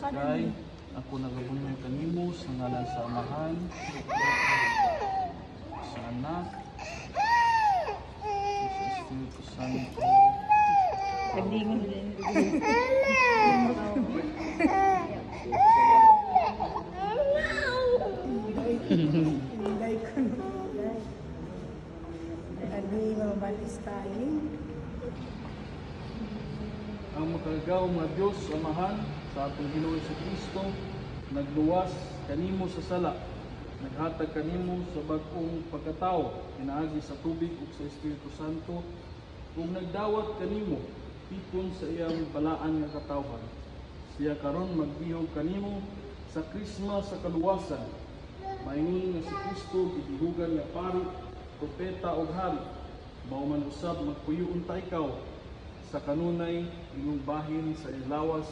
Kay ako nagabunyag kanimo sa ngalan sa Amahan, sa Anak, sa Espiritu Santo. Nagdingon din. Ang makagaw nga Dios Amahan sa atong Ginoo sa Kristo nagluwas kanimo sa sala, naghatag kanimo sa bag-ong pagkatao pinaagi sa tubig ug sa Espiritu Santo ug nagdawat kanimo tipon sa iyang balaan nga katawhan. Siya karon magbihog kanimo sa krisma sa kaluwasan. Maingon nga si Kristo gibihugan nga pari, propeta ug hari. Mao man usab magpuyo unta ikaw sa kanunay imong bahin sa ilawas